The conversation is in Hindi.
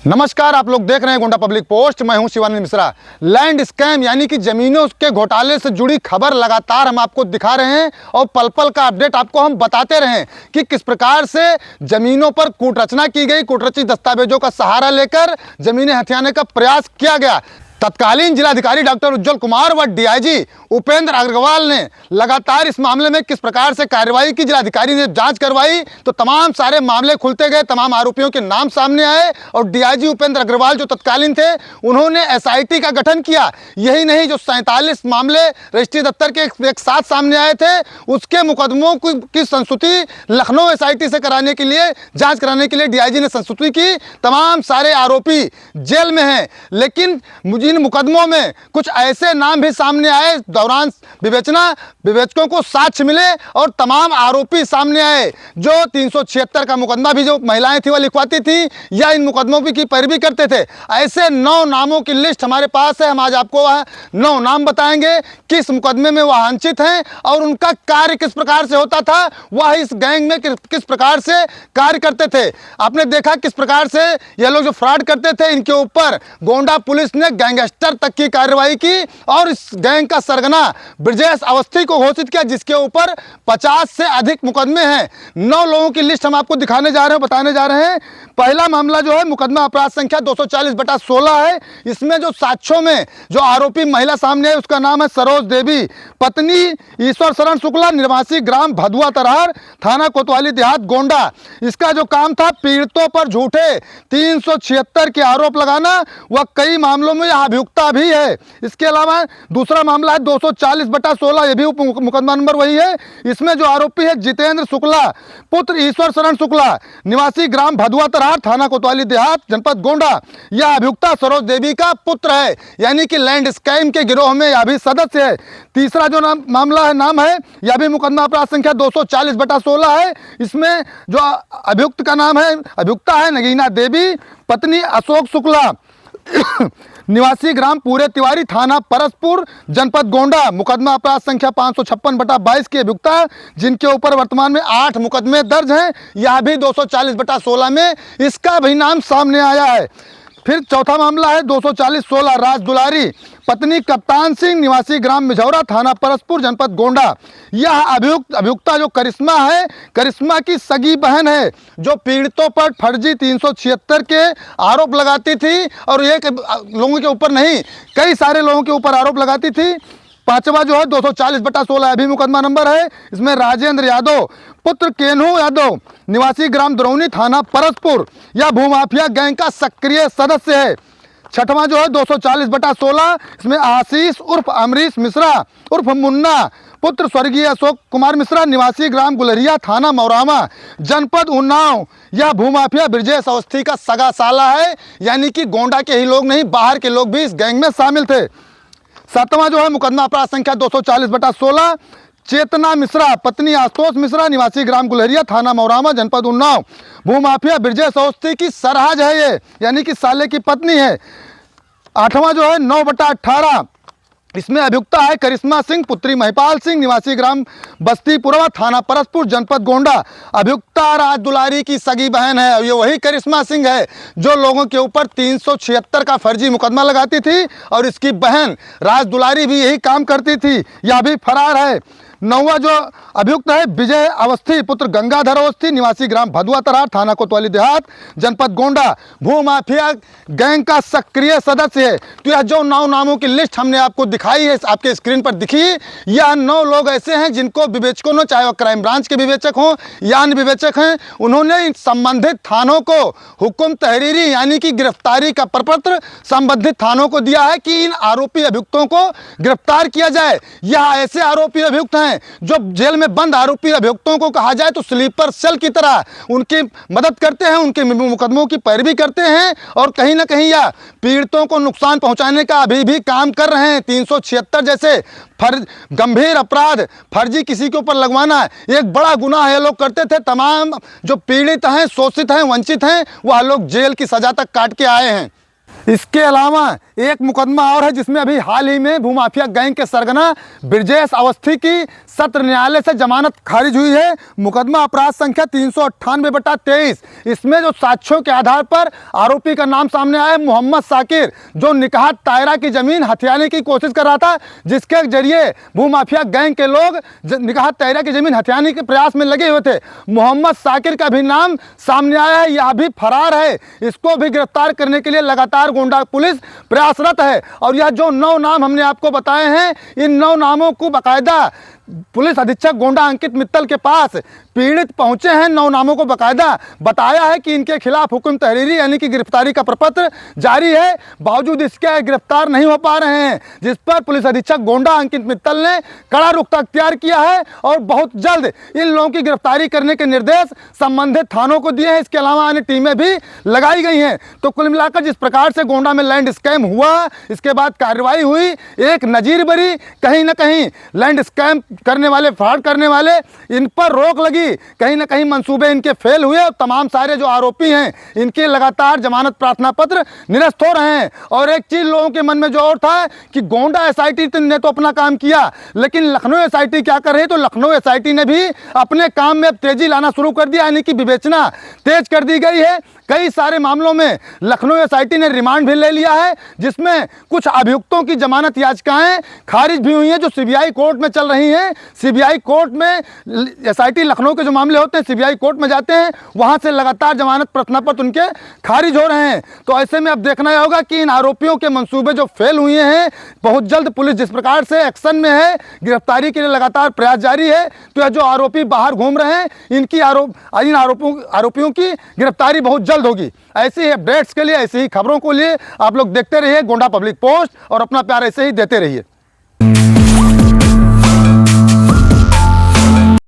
नमस्कार, आप लोग देख रहे हैं गोंडा पब्लिक पोस्ट। मैं हूं शिवानंद मिश्रा। लैंड स्कैम यानी कि जमीनों के घोटाले से जुड़ी खबर लगातार हम आपको दिखा रहे हैं और पल पल का अपडेट आपको हम बताते रहे कि किस प्रकार से जमीनों पर कूटरचना की गई, कूटरचित दस्तावेजों का सहारा लेकर जमीनें हथियाने का प्रयास किया गया। तत्कालीन जिलाधिकारी डॉक्टर उज्जवल कुमार व डीआईजी उपेंद्र अग्रवाल ने लगातार इस मामले में किस प्रकार से कार्रवाई की, जिलाधिकारी ने जांच करवाई तो तमाम सारे मामले खुलते गए, तमाम आरोपियों के नाम सामने आए और डीआईजी उपेंद्र अग्रवाल जो तत्कालीन थे उन्होंने एसआईटी का गठन किया। यही नहीं, जो 47 मामले रजिस्ट्री दफ्तर के एक साथ सामने आए थे उसके मुकदमों की संस्तुति लखनऊ एसआईटी से कराने के लिए, जाँच कराने के लिए डीआईजी ने संस्तुति की। तमाम सारे आरोपी जेल में हैं, लेकिन इन मुकदमों में कुछ ऐसे नाम भी सामने आए, दौरान विवेचकों को साक्ष्य मिले और तमाम आरोपी सामने आए। जो 376 का मुकदमा भी जो महिलाएं थी वह लिखवाती थी या इन मुकदमों की पैरवी करते थे। ऐसे 9 नामों की लिस्ट हमारे पास है। हम आज आपको वह 9 नाम बताएंगे, किस मुकदमे में वह वांछित हैं और उनका कार्य किस प्रकार से होता था, वह इस गैंग में किस प्रकार से कार्य करते थे। आपने देखा किस प्रकार से यह लोग जो फ्रॉड करते थे, इनके ऊपर गोंडा पुलिस ने गैंगस्टर तक की कार्रवाई की और इस गैंग का सरगना ब्रजेश अवस्थी को घोषित किया, जिसके ऊपर 50 से अधिक मुकदमे हैं। 9 लोगों की लिस्ट हम आपको दिखाने जा रहे हैं, बताने जा रहे हैं। पहला मामला जो है मुकदमा अपराध संख्या 240/16 है। इसमें जो साक्ष्यों में जो आरोपी महिला सामने है उसका नाम है सरोज देवी, पत्नी ईश्वर शरण शुक्ला, निवासी ग्राम भदुआ तरार, थाना कोतवाली देहात गोंडा। इसका जो काम था पीड़ितों पर झूठे 376 के आरोप लगाना, वह कई मामलों में यह अभियुक्ता भी है। इसके अलावा दूसरा मामला है 240/16, यह भी मुकदमा नंबर वही है। इसमें जो आरोपी है जितेंद्र शुक्ला, पुत्र ईश्वर शरण शुक्ला, निवासी ग्राम भदुआ तरार, थाना कोतवाली देहात, जनपद गोंडा। यह अभियुक्ता सरोज देवी का पुत्र है, यानी कि लैंड स्कैम के गिरोह में यह भी सदस्य है। तीसरा जो मामला है, नाम है, यह भी मुकदमा अपराध संख्या 240/16 है। इसमें जो अभियुक्त का नाम है, अभियुक्ता है नगीना देवी, पत्नी अशोक शुक्ला, निवासी ग्राम पूरे तिवारी, थाना परसपुर, जनपद गोंडा। मुकदमा अपराध संख्या 556/22 की अभियुक्ता, जिनके ऊपर वर्तमान में 8 मुकदमे दर्ज हैं। यह भी 240/16 में इसका भी नाम सामने आया है। फिर चौथा मामला है 240/16, राज दुलारी, पत्नी कप्तान सिंह, निवासी ग्राम मिझौरा, थाना परसपुर, जनपद गोंडा। यह अभियुक्ता जो करिश्मा है, करिश्मा की सगी बहन है, जो पीड़ितों पर फर्जी 376 के आरोप लगाती थी और एक लोगों के ऊपर नहीं, कई सारे लोगों के ऊपर आरोप लगाती थी। पांचवा जो है 240/16 अभी मुकदमा नंबर है। इसमें राजेंद्र यादव, पुत्र केन्हू यादव, निवासी ग्राम दरौनी, थाना परसपुर, यह भूमाफिया गैंग का सक्रिय सदस्य है। छठवां जो है 240/16, इसमें आशीष उर्फ अमरीश मिश्रा उर्फ मुन्ना, पुत्र स्वर्गीय अशोक कुमार मिश्रा, निवासी ग्राम गुलरिया, थाना मौरामा, जनपद उन्नाव। यह भूमाफिया ब्रजेश अवस्थी का सगा साला है, यानी कि गोंडा के ही लोग नहीं, बाहर के लोग भी इस गैंग में शामिल थे। सातवां जो है मुकदमा अपराध संख्या 240/16, चेतना मिश्रा, पत्नी आशुतोष मिश्रा, निवासी ग्राम गुलहरिया, थाना मौरामा, जनपद उन्नाव। भूमाफिया ब्रजेश अवस्थी की सरहज है ये, यानी कि साले की पत्नी है। आठवां जो है 9/18, इसमें अभियुक्ता है करिश्मा सिंह, पुत्री महिपाल सिंह, निवासी ग्राम बस्तीपुरवा, थाना परसपुर, जनपद गोंडा। अभियुक्ता राज दुलारी की सगी बहन है और ये वही करिश्मा सिंह है जो लोगों के ऊपर 376 का फर्जी मुकदमा लगाती थी और इसकी बहन राज दुलारी भी यही काम करती थी, यह भी फरार है। 9वां जो अभियुक्त है विजय अवस्थी, पुत्र गंगाधर अवस्थी, निवासी ग्राम भदुआ तरार, थाना कोतवाली देहात, जनपद गोंडा। भूमाफिया गैंग का सक्रिय सदस्य है। तो यह जो 9 नामों की लिस्ट हमने आपको दिखाई है, आपके स्क्रीन पर दिखी, यह 9 लोग ऐसे हैं जिनको विवेचकों ने, चाहे वह क्राइम ब्रांच के विवेचक हों या अन्य विवेचक हैं, उन्होंने संबंधित थानों को हुक्म तहरीरी यानी कि गिरफ्तारी का प्रपत्र संबंधित थानों को दिया है कि इन आरोपी अभियुक्तों को गिरफ्तार किया जाए। यह ऐसे आरोपी अभियुक्त हैं जो जेल में बंद आरोपी अभियुक्तों को कहा जाए तो स्लीपर सेल की तरह उनकी मदद करते हैं, उनके मुकदमों की पैरवी करते हैं और कहीं ना कहीं या पीड़ितों को नुकसान पहुंचाने का अभी भी काम कर रहे हैं। 376 जैसे गंभीर अपराध, फर्जी किसी के ऊपर लगवाना एक बड़ा गुनाह है, लोग करते थे। तमाम जो पीड़ित हैं, शोषित हैं, वंचित हैं, वह लोग जेल की सजा तक काट के आए हैं। इसके अलावा एक मुकदमा और है जिसमें अभी हाल ही में भूमाफिया गैंग के सरगना ब्रजेश अवस्थी की सत्र न्यायालय से जमानत खारिज हुई है। मुकदमा अपराध संख्या 398/23। इसमें जो साक्ष्यों के आधार पर आरोपी का नाम सामने आया है मोहम्मद साकिर, जो निकाहत तायरा की जमीन हथियाने की कोशिश कर रहा था, जिसके जरिए भूमाफिया गैंग के लोग निकाहत तायरा की जमीन हथियाने के प्रयास में लगे हुए थे। मोहम्मद साकिर का भी नाम सामने आया है, यह भी फरार है। इसको भी गिरफ्तार करने के लिए लगातार गोंडा पुलिस प्रयासरत है। और यह जो 9 नाम हमने आपको बताए हैं, इन 9 नामों को बाकायदा पुलिस अधीक्षक गोंडा अंकित मित्तल के पास पीड़ित पहुंचे हैं। 9 नामों को बाकायदा बताया है कि इनके खिलाफ हुक्म तहरीरी यानी कि गिरफ्तारी का प्रपत्र जारी है, बावजूद इसके गिरफ्तार नहीं हो पा रहे हैं, जिस पर पुलिस अधीक्षक गोंडा अंकित मित्तल ने कड़ा रुख अख्तियार किया है और बहुत जल्द इन लोगों की गिरफ्तारी करने के निर्देश संबंधित थानों को दिए हैं। इसके अलावा अन्य टीमें भी लगाई गई हैं। तो कुल मिलाकर जिस प्रकार से गोंडा में लैंड स्कैम हुआ, इसके बाद कार्रवाई हुई, एक नजीर बरी, कहीं ना कहीं लैंड स्कैम करने वाले, फ्रॉड करने वाले, इन पर रोक लगी, कहीं ना कहीं मंसूबे इनके फेल हुए और तमाम सारे जो आरोपी हैं इनके लगातार जमानत प्रार्थना पत्र निरस्त हो रहे हैं। और एक चीज लोगों के मन में जो और था कि गोंडा एसआईटी ने तो अपना काम किया, लेकिन लखनऊ एसआईटी क्या कर रही है? तो लखनऊ एसआईटी ने भी अपने काम में अब तेजी लाना शुरू कर दिया, यानी कि विवेचना तेज कर दी गई है। कई सारे मामलों में लखनऊ एसआईटी ने रिमांड भी ले लिया है, जिसमें कुछ अभियुक्तों की जमानत याचिकाएं खारिज भी हुई हैं जो सीबीआई कोर्ट में चल रही हैं। सीबीआई कोर्ट में एसआईटी लखनऊ के जो मामले होते हैं सीबीआई कोर्ट में जाते हैं, वहां से लगातार जमानत प्रार्थना पत्र उनके खारिज हो रहे हैं। तो ऐसे में अब देखना होगा कि इन आरोपियों के मंसूबे जो फेल हुए हैं, बहुत जल्द पुलिस जिस प्रकार से एक्शन में है, गिरफ्तारी के लिए लगातार प्रयास जारी है। तो यह जो आरोपी बाहर घूम रहे हैं, इन आरोपियों की गिरफ्तारी बहुत जल्द होगी। ऐसी ही अपडेट्स के लिए, ऐसी ही खबरों को लिए आप लोग देखते रहिए गोंडा पब्लिक पोस्ट और अपना प्यार ऐसे ही देते रहिए।